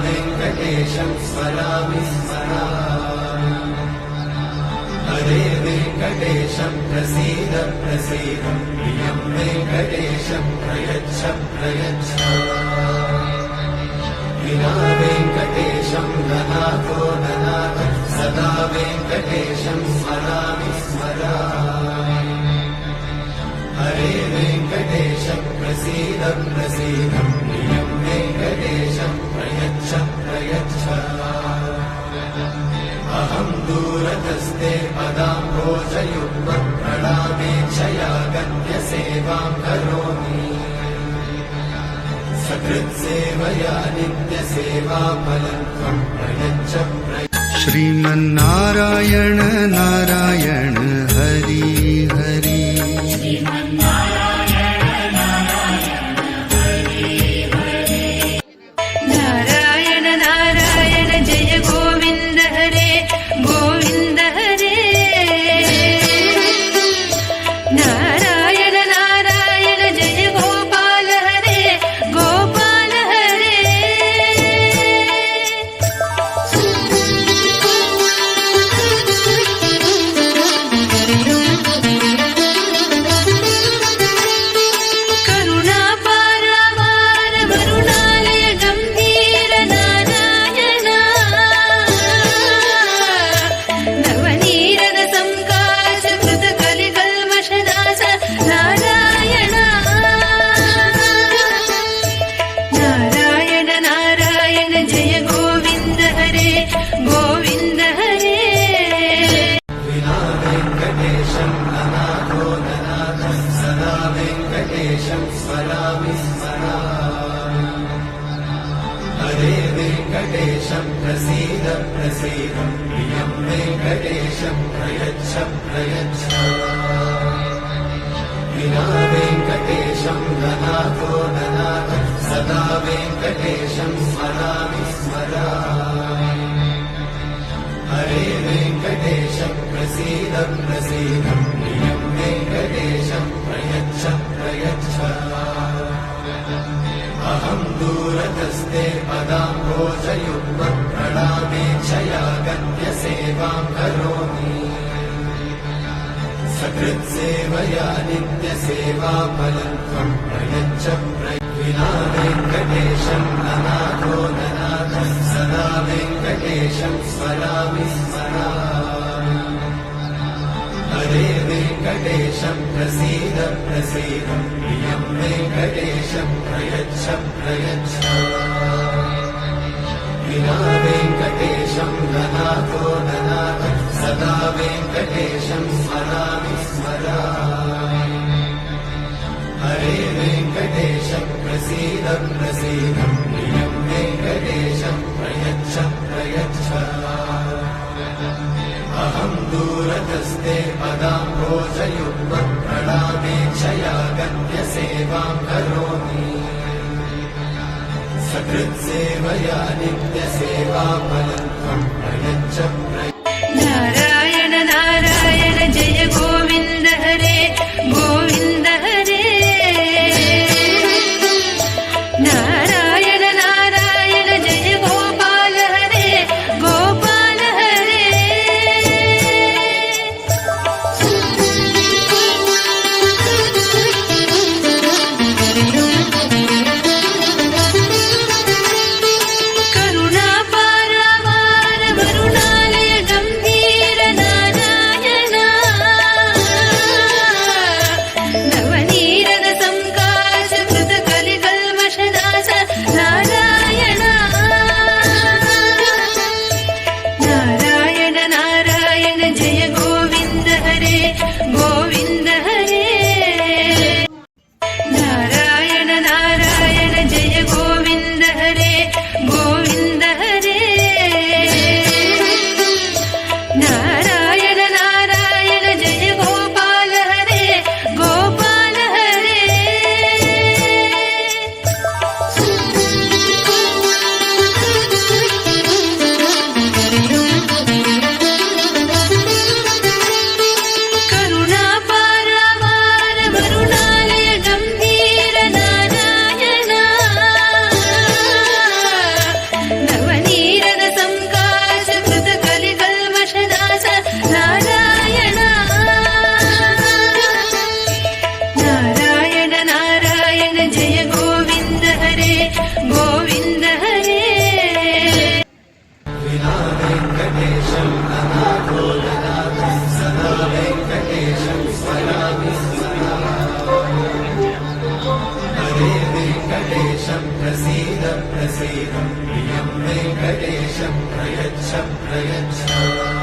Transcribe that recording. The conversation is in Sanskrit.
वेङ्कटेशं स्मरामि स्मरामि हरे वेङ्कटेशं प्रसीद प्रसीद प्रियं वेङ्कटेशं प्रयच्छ प्रयच्छ विना वेङ्कटेशं ननाथो ननाथ सदा वेङ्कटेशं स्मरामि स्मरामि हरे वेङ्कटेशं प्रसीद प्रसीद प्रियं वेङ्कटेशं प्रयच्छ प्रयच्छ अहं दूरतस्ते पदाम्भोजयुग्मं प्रणामेच्छया गम्यसेवां करोमि सकृत्सेवया नित्यसेवाफलं त्वं प्रयच्छ श्रीमन्नारायण नारायण हरि हरि नारायण नारायण जय गोविन्द हरे गोविन्द हरे नारायण नारायण जय गोपाल हरे गोपाल हरे करुणापारावार वरुणालय गम्भीर नारायण नवनीरद संकाश कृत कलिकल्मषनाश नारायण नारायण नारायण जय गोविन्द हरे गोविन्द हरे विना वेङ्कटेशं ननाथो ननाथ सदा वेङ्कटेशं स्मरामि स्मरामि हरे वेङ्कटेशं प्रसीद प्रसीद प्रियं वेङ्कटेशं प्रयच्छ प्रयच्छ विना वेङ्कटेशं ननाथो ननाथ सदा वेङ्कटेशं स्मरामि स्मरामि हरे वेङ्कटेशं प्रसीद प्रसीद प्रियं वेङ्कटेशं प्रयच्छ प्रयच्छ अहं दूरतस्ते पदाम्भोजयुग्मं प्रणामेच्छया गम्यसेवां करोमि सकृत्सेवया नित्यसेवाफलं त्वं प्रयच्छ विना वेङ्कटेशं ननाथो ननाथ सदा वेङ्कटेशं स्मरामि स्मरामि हरे वेङ्कटेशं प्रसीद प्रसीद प्रियं वेङ्कटेशं प्रयच्छ प्रयच्छ विना वेङ्कटेशं ननाथो ननाथ सदा वेङ्कटेशं स्मरामि स्मरामि हरे वेङ्कटेशं प्रसीद प्रसीद प्रियं वेङ्कटेशं प्रयच्छ प्रयच्छ अहं दूरतस्ते पदाम्भोजयुग्मं प्रणामेच्छया गम्यसेवां करोमि सकृत्सेवया नित्यसेवाफलं त्वं प्रयच्छ नारायण नारायण जय गोविन्द हरे गोविन्द हरे नारायण नारायण जय गोपाल हरे गोपाल हरे करुणापारावार प्रसीद प्रियं वेङ्कटेश प्रयच्छ प्रयच्छ